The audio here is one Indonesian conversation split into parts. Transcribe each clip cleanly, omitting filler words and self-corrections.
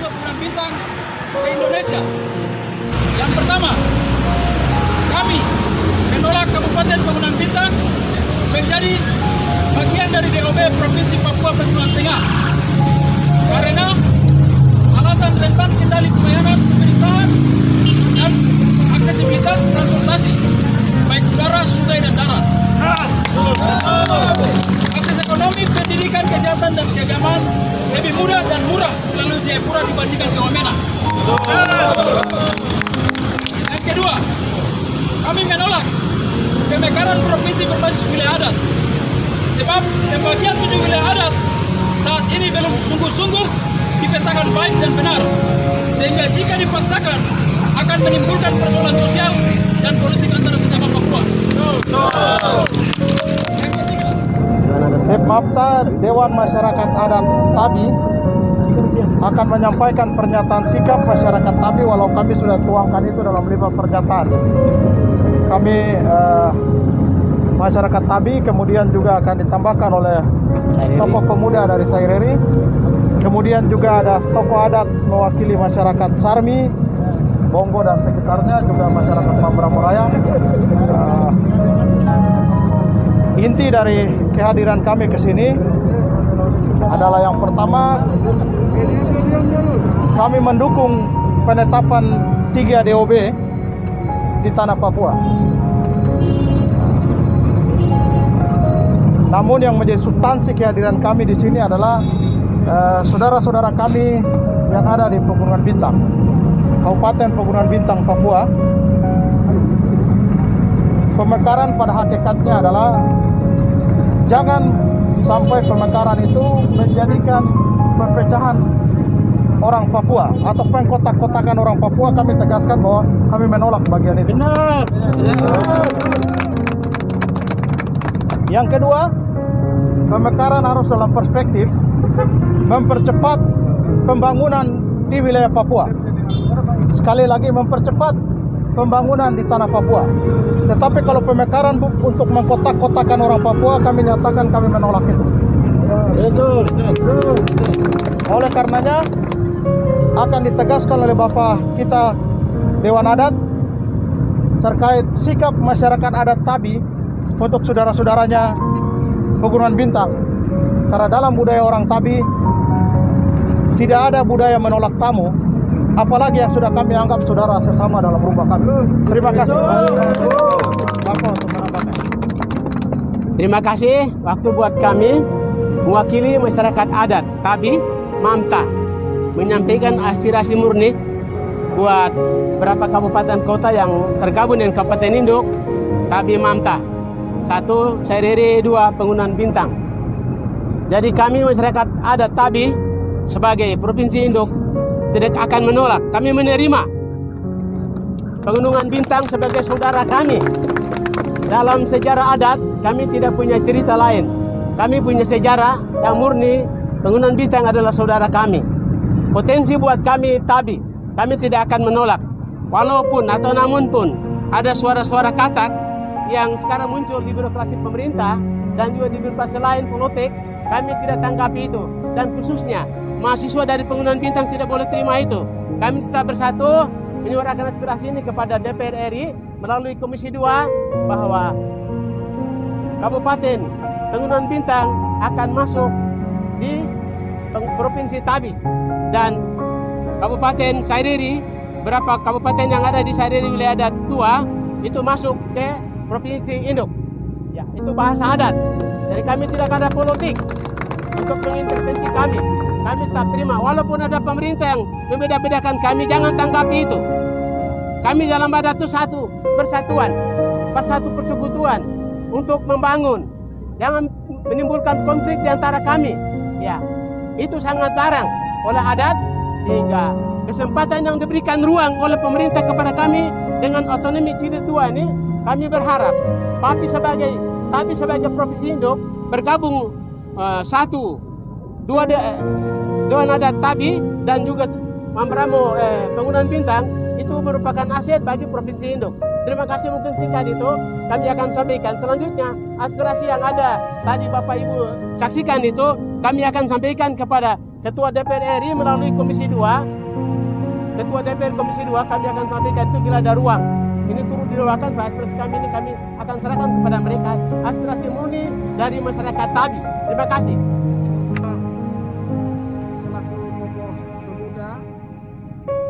mahasiswa Pegunungan Bintang se-Indonesia. Yang pertama, kami menolak Kabupaten Pegunungan Bintang menjadi bagian dari DOB Provinsi Papua Pegunungan Tengah karena alasan rentan kendali pelayanan pemerintahan dan aksesibilitas transportasi baik udara, sungai, dan darat. Akses ekonomi, pendidikan, kesehatan, dan keagamaan lebih mudah dan murah melalui Jayapura dibandingkan ke Wamena. Yang kedua, kami menolak pemekaran provinsi berbasis wilayah adat. Sebab pembagian 7 wilayah adat saat ini belum sungguh-sungguh dipetakan baik dan benar. Sehingga jika dipaksakan akan menimbulkan persoalan sosial dan politik antara sesama Papua. Yang ketiga, MAPTA Dewan Masyarakat Adat Tabi akan menyampaikan pernyataan sikap masyarakat Tabi walau kami sudah tuangkan itu dalam 5 pernyataan. Kami masyarakat Tabi kemudian juga akan ditambahkan oleh tokoh pemuda dari Saireri. Kemudian juga ada tokoh adat mewakili masyarakat Sarmi, Bonggo dan sekitarnya, juga masyarakat Mambramo-Raya. Inti dari kehadiran kami ke sini adalah yang pertama, kami mendukung penetapan 3 DOB di tanah Papua. Namun yang menjadi substansi kehadiran kami di sini adalah saudara-saudara kami yang ada di Pegunungan Bintang, Kabupaten Pegunungan Bintang, Papua. Pemekaran pada hakikatnya adalah jangan sampai pemekaran itu menjadikan perpecahan orang Papua atau pengkotak-kotakan orang Papua. Kami tegaskan bahwa kami menolak bagian itu. benar. Yang kedua, pemekaran harus dalam perspektif mempercepat pembangunan di wilayah Papua. Sekali lagi, mempercepat pembangunan di tanah Papua. Tetapi kalau pemekaran untuk mengkotak-kotakan orang Papua, kami nyatakan kami menolak itu. Oleh karenanya akan ditegaskan oleh Bapak kita Dewan Adat terkait sikap masyarakat adat Tabi untuk saudara-saudaranya Pegunungan Bintang. Karena dalam budaya orang Tabi tidak ada budaya menolak tamu, apalagi yang sudah kami anggap saudara sesama dalam rumah kami. Terima kasih. Bapak untuk menambahkan. Terima kasih waktu buat kami mewakili masyarakat adat Tabi MAMTA menyampaikan aspirasi murni buat beberapa kabupaten kota yang tergabung dengan Kabupaten Induk Tabi MAMTA. 1 Saireri, 2 Pegunungan Bintang. Jadi kami masyarakat adat Tabi sebagai Provinsi Induk tidak akan menolak. Kami menerima Pegunungan Bintang sebagai saudara kami. Dalam sejarah adat kami tidak punya cerita lain. Kami punya sejarah yang murni. Pegunungan Bintang adalah saudara kami. Potensi buat kami Tabi, kami tidak akan menolak. Walaupun atau namun pun ada suara-suara katak yang sekarang muncul di birokrasi pemerintah dan juga di birokrasi lain politik, kami tidak tanggapi itu. Dan khususnya mahasiswa dari Pegunungan Bintang tidak boleh terima itu. Kami tetap bersatu menyuarakan aspirasi ini kepada DPR RI melalui Komisi 2 bahwa Kabupaten Pegunungan Bintang akan masuk di Provinsi Tabi dan Kabupaten Saireri, berapa kabupaten yang ada di Saireri wilayah adat tua itu masuk ke Provinsi Induk. Ya, itu bahasa adat. Jadi kami tidak ada politik untuk mengintervensi kami. Kami tetap terima walaupun ada pemerintah yang membeda-bedakan kami, jangan tanggapi itu. Kami dalam adat itu satu persatuan, satu persekutuan untuk membangun. Jangan menimbulkan konflik di antara kami. Ya, itu sangat larang oleh adat, sehingga kesempatan yang diberikan ruang oleh pemerintah kepada kami dengan otonomi jilid 2 ini, kami berharap Tabi sebagai Provinsi Induk bergabung Dewan Adat Tabi dan juga Mambramo Pegunungan Bintang itu merupakan aset bagi Provinsi Induk. Terima kasih, mungkin singkat itu kami akan sampaikan. Selanjutnya aspirasi yang ada tadi Bapak Ibu saksikan itu kami akan sampaikan kepada Ketua DPR RI melalui Komisi 2. Ketua DPR Komisi 2 kami akan sampaikan itu bila ada ruang. Ini turut didoakan bahwa aspirasi kami ini kami akan serahkan kepada mereka. Aspirasi murni dari masyarakat tadi. Terima kasih. Selaku tokoh pemuda,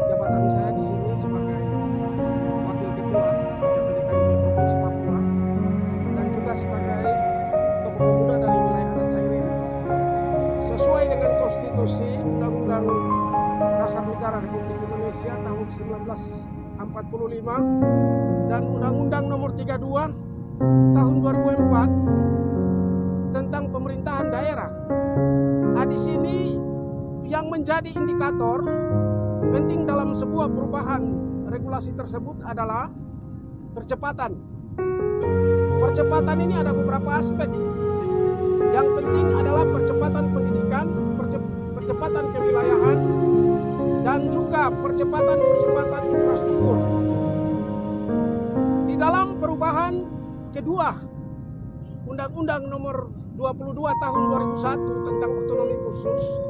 jabatan saya di sini sebagai wakil ketua DPD Provinsi Papua dan juga sebagai tokoh pemuda dari wilayah adat Saireri. Sesuai dengan konstitusi Undang-Undang Dasar Negara Republik Indonesia tahun 1945 dan Undang-Undang Nomor 32 tahun 2004 tentang pemerintahan daerah. Di sini yang menjadi indikator penting dalam sebuah perubahan regulasi tersebut adalah percepatan. Percepatan ini ada beberapa aspek. Yang penting adalah percepatan pendidikan, percepatan kewilayahan, dan juga percepatan infrastruktur. Di dalam perubahan kedua, Undang-Undang Nomor 22 tahun 2001 tentang otonomi khusus,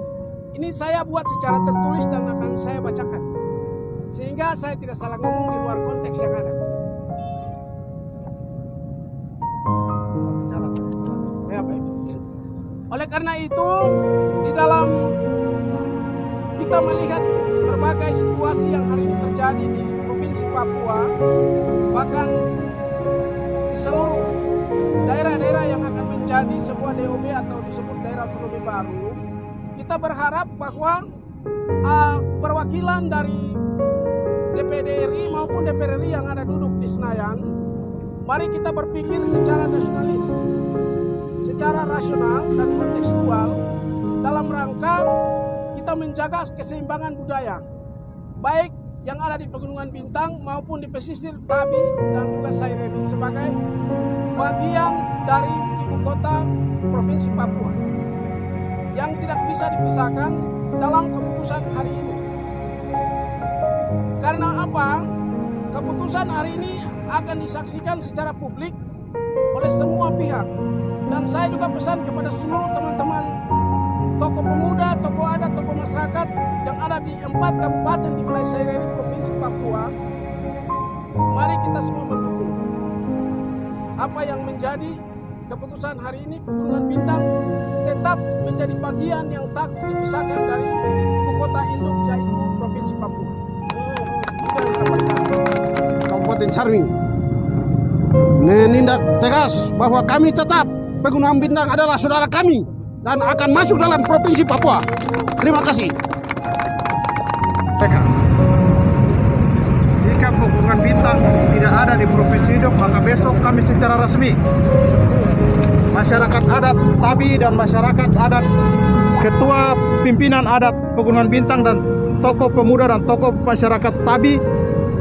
ini saya buat secara tertulis dan akan saya bacakan, sehingga saya tidak salah ngomong di luar konteks yang ada. Oleh karena itu, di dalam kita melihat berbagai situasi yang hari ini terjadi di Provinsi Papua, bahkan di seluruh daerah-daerah yang akan menjadi sebuah DOB atau disebut daerah otonomi baru, kita berharap bahwa perwakilan dari DPD RI maupun DPR RI yang ada duduk di Senayan, mari kita berpikir secara nasionalis, secara rasional dan kontekstual dalam rangka kita menjaga keseimbangan budaya, baik yang ada di Pegunungan Bintang maupun di pesisir Tabi dan juga Saireri sebagai bagian dari ibu kota Provinsi Papua yang tidak bisa dipisahkan dalam keputusan hari ini. Karena apa? Keputusan hari ini akan disaksikan secara publik oleh semua pihak. Dan saya juga pesan kepada seluruh teman-teman tokoh pemuda, tokoh adat, tokoh masyarakat yang ada di 4 kabupaten di wilayah Saireri Provinsi Papua. Mari kita semua mendukung apa yang menjadi keputusan hari ini. Pegunungan Bintang tetap menjadi bagian yang tak dipisahkan dari ibu kota induk yaitu Provinsi Papua. Kabupaten Sarmi menindak tegas bahwa kami tetap Pegunungan Bintang adalah saudara kami dan akan masuk dalam Provinsi Papua. Terima kasih. Jika Pegunungan Bintang tidak ada di Provinsi Induk, maka besok kami secara resmi masyarakat adat Tabi dan masyarakat adat, ketua pimpinan adat Pegunungan Bintang dan tokoh pemuda dan tokoh masyarakat Tabi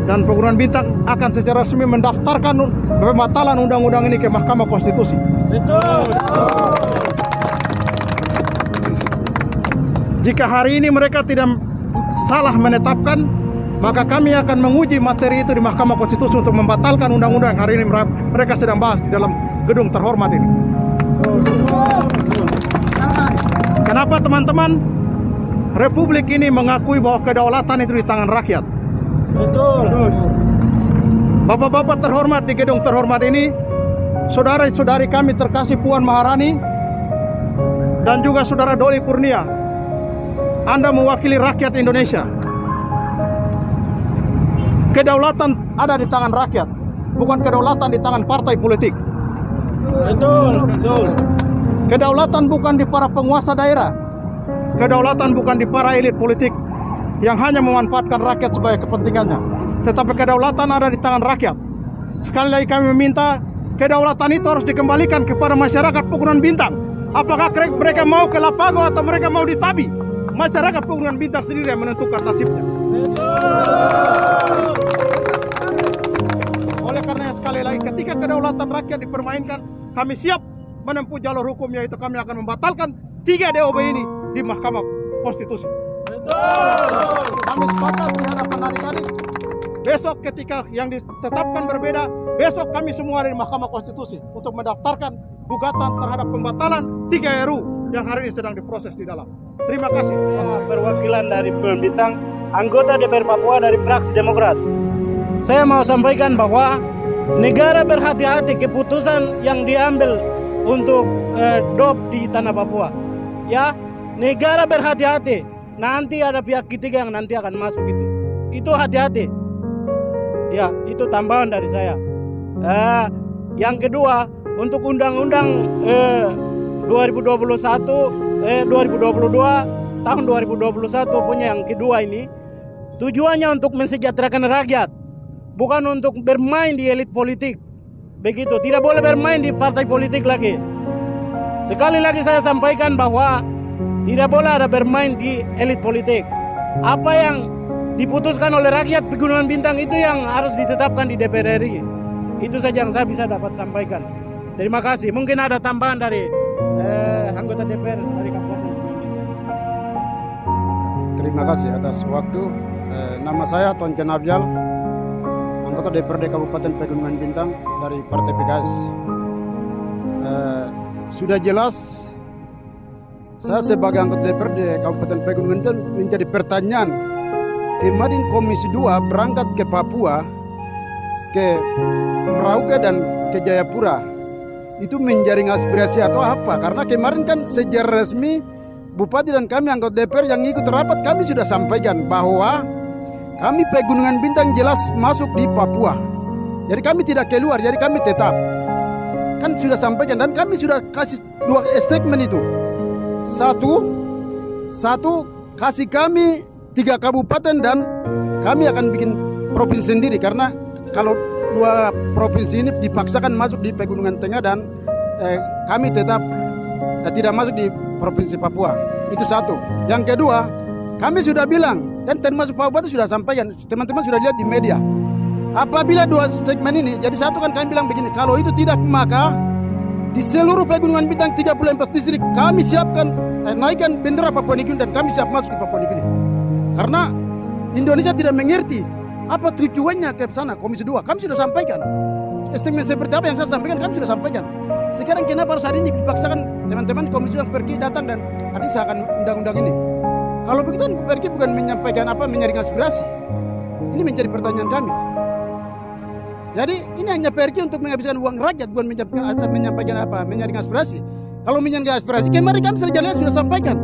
dan Pegunungan Bintang akan secara resmi mendaftarkan pembatalan undang-undang ini ke Mahkamah Konstitusi. Betul. Jika hari ini mereka tidak salah menetapkan, maka kami akan menguji materi itu di Mahkamah Konstitusi untuk membatalkan undang-undang hari ini mereka sedang bahas di dalam gedung terhormat ini. Kenapa teman-teman? Republik ini mengakui bahwa kedaulatan itu di tangan rakyat. Betul. Bapak-bapak terhormat di gedung terhormat ini, saudara-saudari kami terkasih Puan Maharani dan juga saudara Doli Kurnia, Anda mewakili rakyat Indonesia. Kedaulatan ada di tangan rakyat, bukan kedaulatan di tangan partai politik. Betul, betul. Kedaulatan bukan di para penguasa daerah. Kedaulatan bukan di para elit politik yang hanya memanfaatkan rakyat sebagai kepentingannya. Tetapi kedaulatan ada di tangan rakyat. Sekali lagi kami meminta kedaulatan itu harus dikembalikan kepada masyarakat Pegunungan Bintang. Apakah mereka mau ke Lapago atau mereka mau di Tabi? Masyarakat Pegunungan Bintang sendiri yang menentukan nasibnya. Oleh karena sekali lagi ketika kedaulatan rakyat dipermainkan, kami siap menempuh jalur hukum, yaitu kami akan membatalkan 3 DOB ini di Mahkamah Konstitusi. Kami sepakat di hadapan adik-adik besok ketika yang ditetapkan berbeda, besok kami semua dari Mahkamah Konstitusi untuk mendaftarkan gugatan terhadap pembatalan 3 RUU yang hari ini sedang diproses di dalam. Terima kasih. Perwakilan dari Pegunungan Bintang, anggota DPR Papua dari fraksi Demokrat. Saya mau sampaikan bahwa negara berhati-hati keputusan yang diambil untuk DOP di tanah Papua. Ya, negara berhati-hati. Nanti ada pihak ketiga yang nanti akan masuk itu. Itu hati-hati. Ya, itu tambahan dari saya. Yang kedua, untuk undang-undang 2022 tahun 2021 punya yang kedua ini, tujuannya untuk mensejahterakan rakyat, bukan untuk bermain di elit politik. Begitu, tidak boleh bermain di partai politik lagi. Sekali lagi saya sampaikan bahwa tidak boleh ada bermain di elit politik. Apa yang diputuskan oleh rakyat Pegunungan Bintang itu yang harus ditetapkan di DPR RI. Itu saja yang saya bisa dapat sampaikan. Terima kasih. Mungkin ada tambahan dari anggota DPR dari Kabupaten Pegunungan Bintang. Terima kasih atas waktu. Nama saya Tonken Abjal, anggota DPRD Kabupaten Pegunungan Bintang dari Partai PKS. Sudah jelas, saya sebagai anggota DPRD Kabupaten Pegunungan Bintang menjadi pertanyaan. Kemarin Komisi 2 berangkat ke Papua, ke Merauke dan ke Jayapura. Itu menjaring aspirasi atau apa? Karena kemarin kan secara resmi Bupati dan kami anggota DPR yang ikut rapat, kami sudah sampaikan bahwa kami Pegunungan Bintang jelas masuk di Papua. Jadi kami tidak keluar, jadi kami tetap. Kan sudah sampaikan dan kami sudah kasih 2 statement itu. Satu kasih kami 3 kabupaten dan kami akan bikin provinsi sendiri, karena kalau 2 provinsi ini dipaksakan masuk di Pegunungan Tengah dan kami tetap tidak masuk di Provinsi Papua. Itu satu. Yang kedua, kami sudah bilang dan termasuk Papua itu sudah sampaikan, teman-teman sudah lihat di media. Apabila 2 statement ini, jadi satu kan kami bilang begini, kalau itu tidak maka di seluruh Pegunungan Bintang 34 distrik kami siapkan naikkan bendera Papua Nugini dan kami siap masuk di Papua Nugini. Karena Indonesia tidak mengerti apa tujuannya ke sana Komisi 2. Kami sudah sampaikan. Statement seperti apa yang saya sampaikan kami sudah sampaikan. Sekarang kenapa harus hari ini dipaksakan teman-teman Komisi 2 pergi datang dan hari ini seakan undang-undang ini. Kalau begitu kan pergi bukan menyampaikan apa, menyaring aspirasi. Ini menjadi pertanyaan kami. Jadi ini hanya pergi untuk menghabiskan uang rakyat, bukan menyampaikan apa, menyaring aspirasi. Kalau menyaring aspirasi, kemarin kami sudah sampaikan.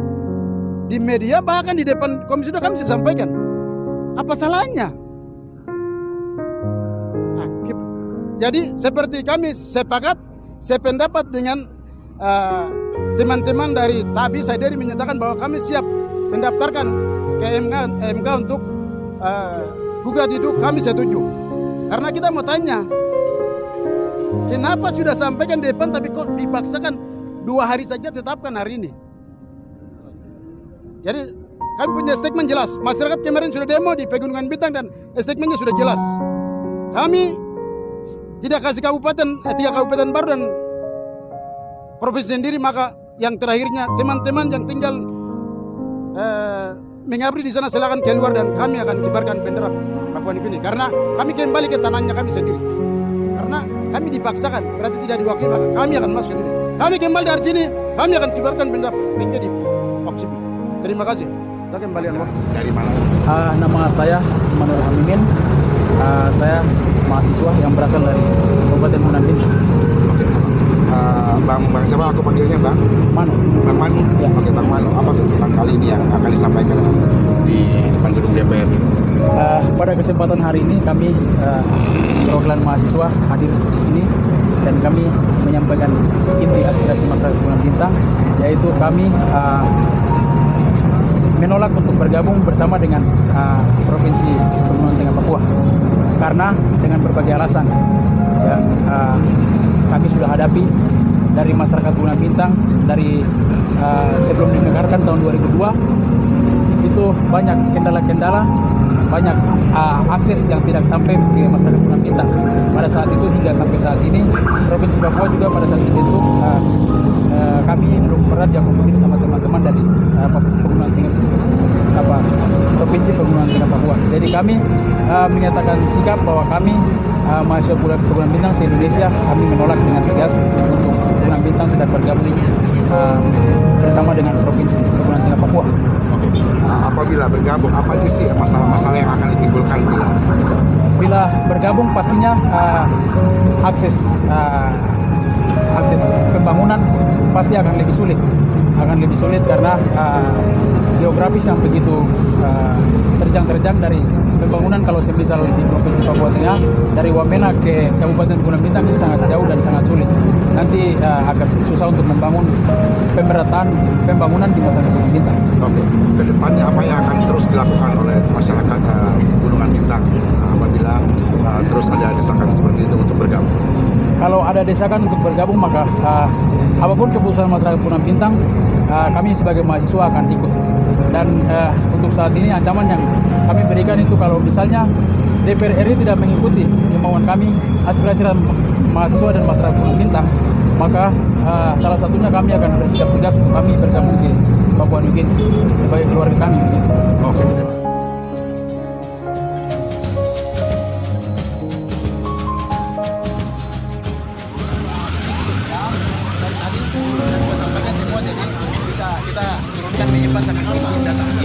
Di media bahkan di depan Komisi 2 kami sudah sampaikan. Apa salahnya? Nah, jadi seperti kami sepakat, sependapat dengan teman-teman dari TABI, saya dari menyatakan bahwa kami siap mendaftarkan ke MK untuk gugat itu, kami setuju. Karena kita mau tanya, kenapa sudah sampaikan di depan tapi kok dipaksakan 2 hari saja tetapkan hari ini? Jadi kami punya statement jelas. Masyarakat kemarin sudah demo di Pegunungan Bintang dan statementnya sudah jelas. Kami tidak kasih 3 kabupaten baru dan provinsi sendiri, maka yang terakhirnya teman-teman yang tinggal mengabdi di sana silakan keluar dan kami akan kibarkan bendera Papua Nugini. Karena kami kembali ke tanahnya kami sendiri. Karena kami dipaksakan, berarti tidak diwakili, maka kami akan masuk sendiri. Kami kembali dari sini, kami akan kibarkan bendera menjadi Papua. Terima kasih. Saya kembali dari Malang. Nama saya Manuel Hamimin. Saya mahasiswa yang berasal dari Kabupaten Pegunungan Bintang. Bang siapa aku panggilnya Bang? Manu. Bang Manu. Ya. Oke Bang Manu, apa tuntutan kali ini yang akan disampaikan di depan gedung DPR? Pada kesempatan hari ini kami perwakilan mahasiswa hadir di sini dan kami menyampaikan inti aspirasi masyarakat Pegunungan Bintang, yaitu kami menolak untuk bergabung bersama dengan Provinsi Pegunungan Tengah Papua karena dengan berbagai alasan yang kami sudah hadapi dari masyarakat Pegunungan Bintang dari sebelum dinegarkan tahun 2002. Itu banyak kendala-kendala, banyak akses yang tidak sampai ke masyarakat Pegunungan Bintang. Pada saat itu hingga sampai saat ini Provinsi Papua juga pada saat dibentuk kami belum pernah diakomodir sama teman-teman dari Pegunungan Tengah Provinsi Provinsi Pegunungan Tengah Papua. Jadi kami menyatakan sikap bahwa kami mahasiswa Pegunungan Bintang se-Indonesia, kami menolak dengan tegas untuk Pegunungan Bintang tidak bergabung bersama dengan Provinsi Pegunungan Tengah Papua. Oke. Apabila bergabung, apa aja sih masalah-masalah yang akan ditimbulkan bila bergabung? Pastinya akses pembangunan pasti akan lebih sulit karena geografis yang begitu terjang dari pembangunan. Kalau semisal di Provinsi Papua Tengah dari Wamena ke Kabupaten Pegunungan Bintang itu sangat jauh dan sangat sulit. Nanti agak susah untuk membangun pemerataan pembangunan di masa Pegunungan Bintang. Oke, kedepannya apa yang akan terus dilakukan oleh masyarakat Pegunungan Bintang apabila terus ada desakan seperti itu untuk bergabung? Kalau ada desakan untuk bergabung, maka apapun keputusan masyarakat Pegunungan Bintang, kami sebagai mahasiswa akan ikut. Dan untuk saat ini ancaman yang kami berikan itu kalau misalnya DPR RI tidak mengikuti kemauan kami, aspirasi mahasiswa dan masyarakat Pegunungan Bintang, maka salah satunya kami akan bersikap tegas untuk kami bergabung di Papua New Guinea sebagai keluarga kami. Oke. Semua jadi bisa kita turunkan menyimpan sampai data.